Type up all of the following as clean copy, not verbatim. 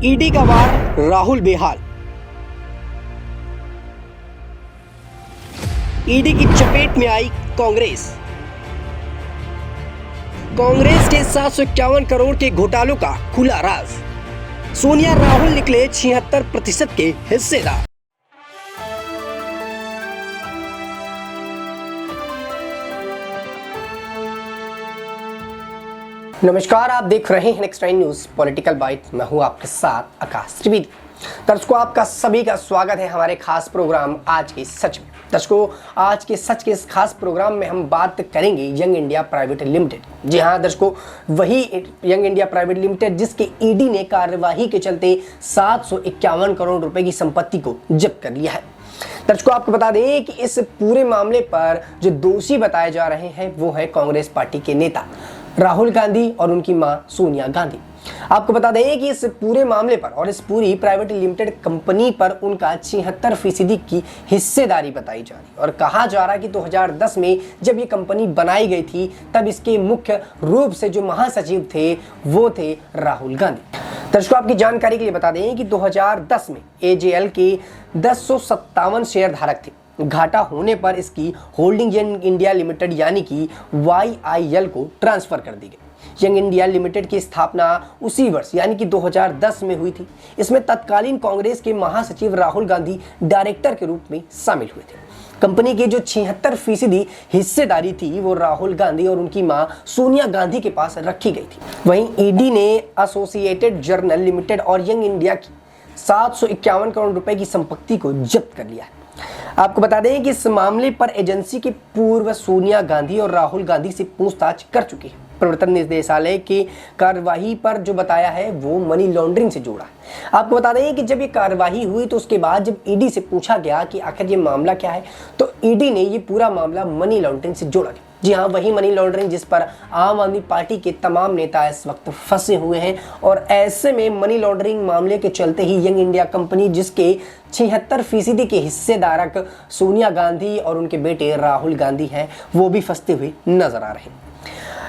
ED का वार, राहुल बेहाल। ED की चपेट में आई कांग्रेस। कांग्रेस के 751 करोड़ के घोटालों का खुला राज। सोनिया राहुल निकले 76% के हिस्सेदार। नमस्कार, आप देख रहे हैं नेक्स्ट 9 न्यूज पॉलिटिकल बाइट। मैं हूं आपके साथ आकाश त्रिवेदी। दर्शकों, आपका सभी का स्वागत है हमारे खास प्रोग्राम आज के सच में। दर्शकों, आज के सच के इस खास प्रोग्राम में हम बात करेंगे यंग इंडिया प्राइवेट लिमिटेड। जी हां दर्शकों, वही यंग इंडिया प्राइवेट लिमिटेड जिसके ईडी ने कार्यवाही के चलते 751 करोड़ रुपए की संपत्ति को जब्त कर लिया है। दर्शकों, आपको बता दें कि इस पूरे मामले पर जो दोषी बताए जा रहे हैं वो है कांग्रेस पार्टी के नेता राहुल गांधी और उनकी मां सोनिया गांधी। आपको बता दें कि इस पूरे मामले पर और इस पूरी प्राइवेट लिमिटेड कंपनी पर उनका 76% की हिस्सेदारी बताई जा रही है और कहा जा रहा है कि 2010 में जब ये कंपनी बनाई गई थी तब इसके मुख्य रूप से जो महासचिव थे वो थे राहुल गांधी। दर्शकों, आपकी जानकारी के लिए बता दें कि 2010 में एजेएल के 1057 शेयर धारक थे। घाटा होने पर इसकी होल्डिंग यंग इंडिया लिमिटेड यानी कि YIL को ट्रांसफर कर दी गई। यंग इंडिया लिमिटेड की स्थापना उसी वर्ष यानी कि 2010 में हुई थी। इसमें तत्कालीन कांग्रेस के महासचिव राहुल गांधी डायरेक्टर के रूप में शामिल हुए थे। कंपनी की जो 76% हिस्सेदारी थी वो राहुल गांधी और उनकी मां सोनिया गांधी के पास रखी गई थी। वहीं ईडी ने एसोसिएटेड जर्नल लिमिटेड और यंग इंडिया की 751 करोड़ रुपए की संपत्ति को जब्त कर लिया है। आपको बता दें कि इस मामले पर एजेंसी के पूर्व सोनिया गांधी और राहुल गांधी से पूछताछ कर चुकी है। प्रवर्तन निदेशालय की कार्यवाही पर जो बताया है वो मनी लॉन्ड्रिंग से जोड़ा है। आपको बता दें कि जब ये कार्यवाही हुई तो उसके बाद जब ईडी से पूछा गया कि आखिर ये मामला क्या है तो ईडी ने ये पूरा मामला मनी लॉन्ड्रिंग से जोड़ा गया। जी हाँ, वही मनी लॉन्ड्रिंग जिस पर आम आदमी पार्टी के तमाम नेता इस वक्त फंसे हुए हैं और ऐसे में मनी लॉन्ड्रिंग मामले के चलते ही यंग इंडिया कंपनी जिसके 76% के हिस्सेदारक सोनिया गांधी और उनके बेटे राहुल गांधी हैं वो भी फंसते हुए नजर आ रहे हैं।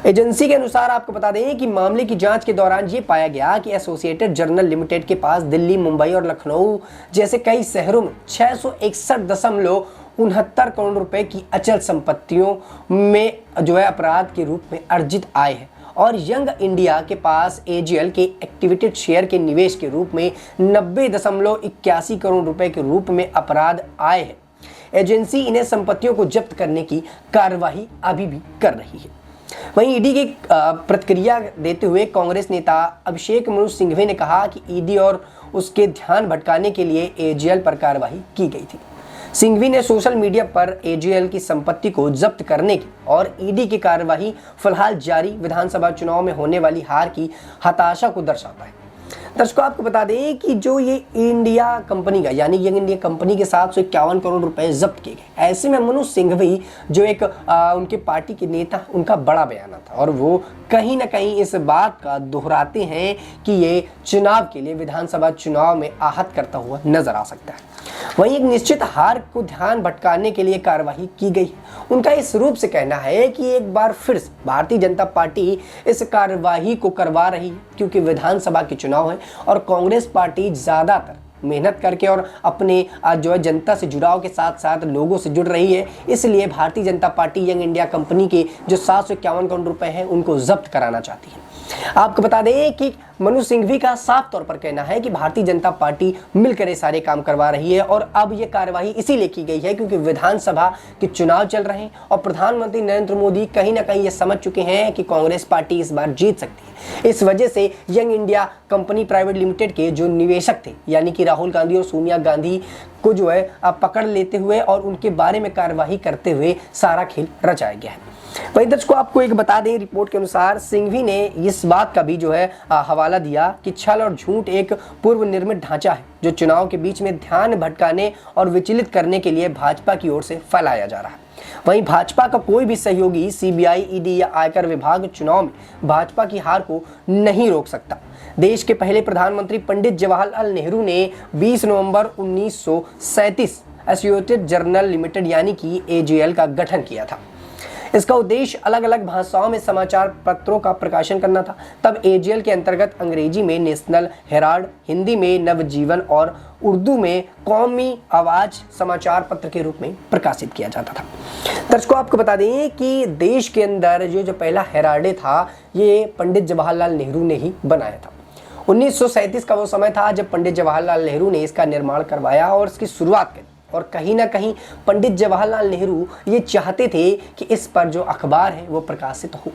एजेंसी के अनुसार आपको बता दें कि मामले की जांच के दौरान ये पाया गया कि एसोसिएटेड जर्नल लिमिटेड के पास दिल्ली, मुंबई और लखनऊ जैसे कई शहरों में 661.69 करोड़ रुपए की अचल संपत्तियों में जो है अपराध के रूप में अर्जित आय है और यंग इंडिया के पास एजेएल के एक्टिवेटेड शेयर के निवेश के रूप में 90.81 करोड़ रुपए के रूप में अपराध आय है। एजेंसी इन्हें संपत्तियों को जब्त करने की कार्यवाही अभी भी कर रही है। वहीं ईडी की प्रतिक्रिया देते हुए कांग्रेस नेता अभिषेक मनु सिंघवी ने कहा कि ईडी और उसके ध्यान भटकाने के लिए एजेएल पर कार्रवाई की गई थी। सिंघवी ने सोशल मीडिया पर एजेएल की संपत्ति को जब्त करने की और ईडी की कार्यवाही फिलहाल जारी विधानसभा चुनाव में होने वाली हार की हताशा को दर्शाता है। दर्शकों, आपको बता दें कि जो ये इंडिया कंपनी का यानी यंग इंडिया कंपनी के 751 करोड़ रुपए जब्त किए गए। ऐसे में मनु सिंघवी जो एक उनके पार्टी के नेता उनका बड़ा बयान था और वो कहीं ना कहीं इस बात का दोहराते हैं कि ये चुनाव के लिए विधानसभा चुनाव में आहत करता हुआ नजर आ सकता है। वहीं एक निश्चित हार को ध्यान भटकाने के लिए कार्यवाही की गई। उनका इस रूप से कहना है कि एक बार फिर से भारतीय जनता पार्टी इस कार्यवाही को करवा रही है क्योंकि विधानसभा के चुनाव है और कांग्रेस पार्टी ज्यादातर मेहनत करके और अपने जो है जनता से जुड़ाव के साथ साथ लोगों से जुड़ रही है। इसलिए Bharatiya Janata party young India company के जो 751 करोड़ रुपए हैं उनको जब्त कराना चाहती है। आपको बता दें कि मनु सिंघवी का साफ तौर पर कहना है कि भारतीय जनता पार्टी मिलकर ये सारे काम करवा रही है और अब ये कार्यवाही इसीलिए की गई है क्योंकि विधानसभा के चुनाव चल रहे हैं और प्रधानमंत्री नरेंद्र मोदी कहीं ना कहीं ये समझ चुके हैं कि कांग्रेस पार्टी इस बार जीत सकती है। इस वजह से young India company private limited के जो निवेशक थे यानी कि राहुल गांधी और सोनिया गांधी को जो है पकड़ लेते हुए और उनके बारे में कार्यवाही करते हुए सारा खेल रचाया गया है। वहीं दर्शकों, आपको एक बता दें, रिपोर्ट के अनुसार सिंघवी ने इस बात का भी जो है हवाला दिया कि छल और झूठ एक पूर्व निर्मित ढांचा है जो चुनाव के बीच में ध्यान भटकाने और विचलित करने के लिए भाजपा की ओर से फैलाया जा रहा है। वहीं भाजपा का कोई भी सहयोगी सीबीआई, ईडी या आयकर विभाग चुनाव में भाजपा की हार को नहीं रोक सकता। देश के पहले प्रधानमंत्री पंडित जवाहरलाल नेहरू ने 20 नवंबर 1937 एसोसिएटेड जर्नल लिमिटेड यानी कि एजेएल का गठन किया था। इसका उद्देश्य अलग अलग भाषाओं में समाचार पत्रों का प्रकाशन करना था। तब एजीएल के अंतर्गत अंग्रेजी में नेशनल हेराल्ड, हिंदी में नवजीवन और उर्दू में कौमी आवाज समाचार पत्र के रूप में प्रकाशित किया जाता था। दर्शकों, आपको बता दें कि देश के अंदर जो पहला हेराल्ड था ये पंडित जवाहरलाल नेहरू ने ही बनाया था। 1937 का वो समय था जब पंडित जवाहरलाल नेहरू ने इसका निर्माण करवाया और इसकी शुरुआत करी। और कहीं ना कहीं पंडित जवाहरलाल नेहरू ये चाहते थे कि इस पर जो अखबार है वो प्रकाशित हो।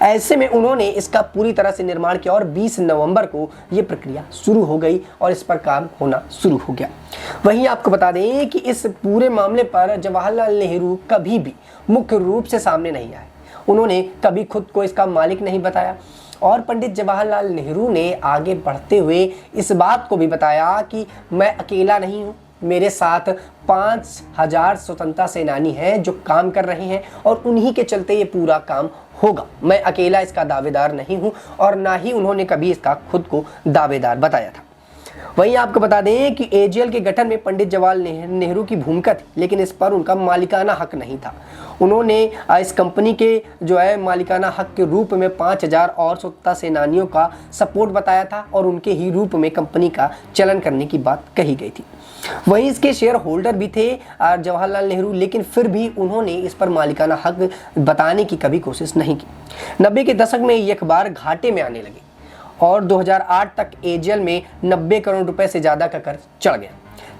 ऐसे में उन्होंने इसका पूरी तरह से निर्माण किया और 20 नवंबर को ये प्रक्रिया शुरू हो गई और इस पर काम होना शुरू हो गया। वहीं आपको बता दें कि इस पूरे मामले पर जवाहरलाल नेहरू कभी भी मुख्य रूप से सामने नहीं आए। उन्होंने कभी खुद को इसका मालिक नहीं बताया और पंडित जवाहरलाल नेहरू ने आगे बढ़ते हुए इस बात को भी बताया कि मैं अकेला नहीं हूँ, मेरे साथ 5000 स्वतंत्रता सेनानी हैं जो काम कर रहे हैं और उन्हीं के चलते ये पूरा काम होगा। मैं अकेला इसका दावेदार नहीं हूं और ना ही उन्होंने कभी इसका खुद को दावेदार बताया था। वहीं आपको बता दें कि एजीएल के गठन में पंडित जवाहरलाल नेहरू की भूमिका थी, लेकिन इस पर उनका मालिकाना हक नहीं था। उन्होंने इस कंपनी के जो है मालिकाना हक के रूप में 5000 और स्वतंत्रता सेनानियों का सपोर्ट बताया था और उनके ही रूप में कंपनी का चलन करने की बात कही गई थी। वहीं इसके शेयर होल्डर भी थे जवाहरलाल नेहरू, लेकिन फिर भी उन्होंने इस पर मालिकाना हक बताने की कभी कोशिश नहीं की। 90 के दशक में ये अखबार घाटे में आने लगे और 2008 तक एजीएल में 90 करोड़ रुपए से ज़्यादा का कर्ज चढ़ गया।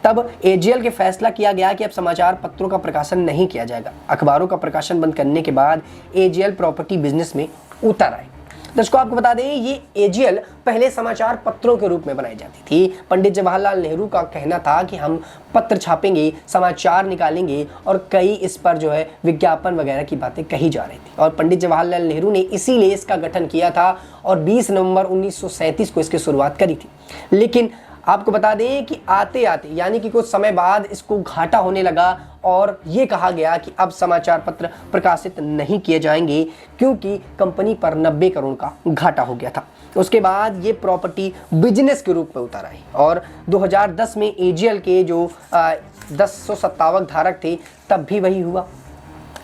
तब एजीएल के फैसला किया गया कि अब समाचार पत्रों का प्रकाशन नहीं किया जाएगा। अखबारों का प्रकाशन बंद करने के बाद एजीएल प्रॉपर्टी बिजनेस में उतर आए। दर्शकों, आपको बता दें ये एजीएल पहले समाचार पत्रों के रूप में बनाई जाती थी। पंडित जवाहरलाल नेहरू का कहना था कि हम पत्र छापेंगे, समाचार निकालेंगे और कई इस पर जो है विज्ञापन वगैरह की बातें कही जा रही थी और पंडित जवाहरलाल नेहरू ने इसीलिए इसका गठन किया था और 20 नवंबर 1937 को इसकी शुरुआत करी थी। लेकिन आपको बता दें कि आते आते यानी कि कुछ समय बाद इसको घाटा होने लगा और ये कहा गया कि अब समाचार पत्र प्रकाशित नहीं किए जाएंगे क्योंकि कंपनी पर 90 करोड़ का घाटा हो गया था। उसके बाद ये प्रॉपर्टी बिजनेस के रूप में उतर आई और 2010 में एजीएल के जो 1057 धारक थे तब भी वही हुआ।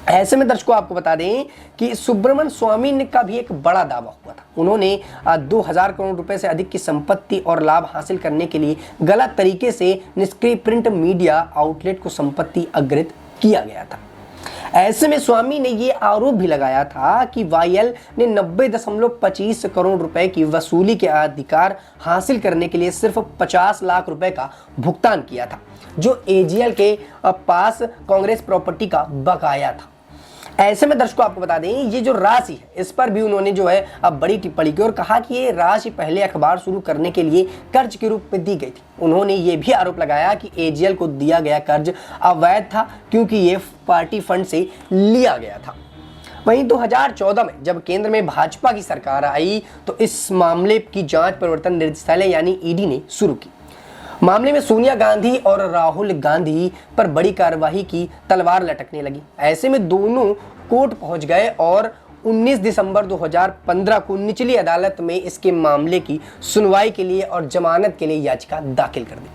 ऐसे में दर्शकों, आपको बता दें कि सुब्रमण्यम स्वामी का भी एक बड़ा दावा हुआ था। उन्होंने 2000 करोड़ रुपए से अधिक की संपत्ति और लाभ हासिल करने के लिए गलत तरीके से निष्क्रिय प्रिंट मीडिया आउटलेट को संपत्ति अर्जित किया गया था। ऐसे में स्वामी ने ये आरोप भी लगाया था कि वाईएल ने 90.25 करोड़ रुपए की वसूली के अधिकार हासिल करने के लिए सिर्फ 50 लाख रुपए का भुगतान किया था, जो एजीएल के पास कांग्रेस प्रॉपर्टी का बकाया था। ऐसे में दर्शकों, आपको बता दें ये जो राशि है इस पर भी उन्होंने जो है अब बड़ी टिप्पणी की और कहा कि ये राशि पहले अखबार शुरू करने के लिए कर्ज के रूप में दी गई थी। उन्होंने ये भी आरोप लगाया कि एजीएल को दिया गया कर्ज अवैध था क्योंकि ये पार्टी फंड से लिया गया था। वहीं 2014 में जब केंद्र में भाजपा की सरकार आई तो इस मामले की जांच प्रवर्तन निदेशालय यानी ईडी ने शुरू की। मामले में सोनिया गांधी और राहुल गांधी पर बड़ी कार्रवाई की तलवार लटकने लगी। ऐसे में दोनों कोर्ट पहुंच गए और 19 दिसंबर 2015 को निचली अदालत में इसके मामले की सुनवाई के लिए और जमानत के लिए याचिका दाखिल कर दी।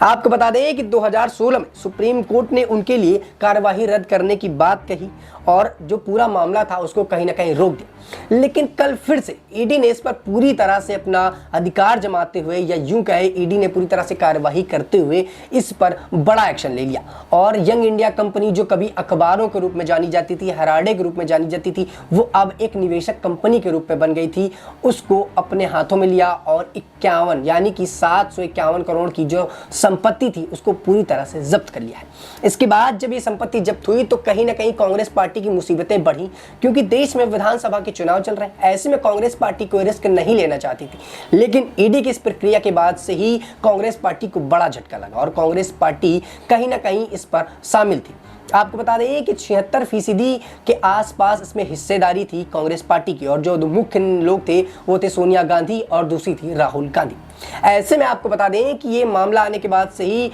आपको बता दें कि 2016 में सुप्रीम कोर्ट ने उनके लिए कार्यवाही रद्द करने की बात कही और जो पूरा मामला था उसको कहीं ना कहीं रोक दिया। लेकिन कल फिर से ईडी ने इस पर पूरी तरह से अपना अधिकार जमाते हुए या यूं कहे ईडी ने पूरी तरह से कार्यवाही करते हुए इस पर बड़ा एक्शन ले लिया और यंग इंडिया कंपनी जो कभी अखबारों के रूप में जानी जाती थी, हेराल्ड के रूप में जानी जाती थी, वो अब एक निवेशक कंपनी के रूप में बन गई थी। उसको अपने हाथों में लिया और 51 यानी कि 751 करोड़ की जो संपत्ति थी उसको पूरी तरह से जब्त कर लिया है। इसके बाद जब ये संपत्ति जब्त हुई तो कहीं ना कहीं कांग्रेस पार्टी की मुसीबतें बढ़ी क्योंकि देश में विधानसभा के चुनाव चल रहे हैं। ऐसे में कांग्रेस पार्टी कोई रिस्क नहीं लेना चाहती थी, लेकिन ईडी की इस प्रक्रिया के बाद से ही कांग्रेस पार्टी को बड़ा झटका लगा और कांग्रेस पार्टी कहीं ना कहीं इस पर शामिल थी। आपको बता दें कि 76% के आसपास इसमें हिस्सेदारी थी कांग्रेस पार्टी की और जो मुख्य लोग थे वो थे सोनिया गांधी और दूसरी थी राहुल गांधी। ऐसे में आपको बता दें कि ये मामला आने के बाद से ही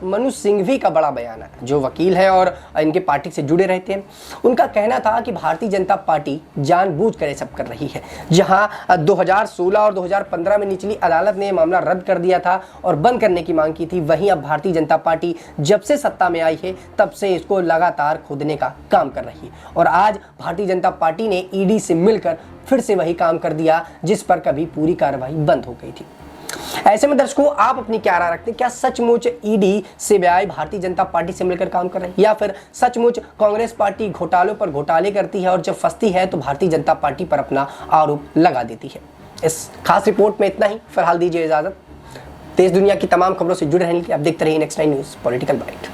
मनु सिंघवी का बड़ा बयान है, जो वकील हैं और इनके पार्टी से जुड़े रहते हैं। उनका कहना था कि भारतीय जनता पार्टी जानबूझकर ये सब कर रही है। जहां 2016 और 2015 में निचली अदालत ने मामला रद्द कर दिया था और बंद करने की मांग की थी, वहीं अब भारतीय जनता पार्टी जब से सत्ता में आई है तब से इसको लगातार खोदने का काम कर रही है। और आज भारतीय जनता पार्टी ने ईडी से मिलकर फिर से वही काम कर दिया जिस पर कभी पूरी कार्रवाई बंद हो गई थी। ऐसे में दर्शकों, आप अपनी क्या राय रखते हैं? क्या सचमुच ED CBI Bharatiya Janata party से मिलकर काम कर रहे हैं, या फिर सचमुच कांग्रेस पार्टी घोटालों पर घोटाले करती है और जब फंसती है तो भारतीय जनता पार्टी पर अपना आरोप लगा देती है? इस खास रिपोर्ट में इतना ही। फिलहाल दीजिए इजाजत। देश दुनिया की तमाम खबरों से जुड़े रहने के लिए आप देखते रहिए नेक्स्ट 9 न्यूज़ पॉलिटिकल बाइट।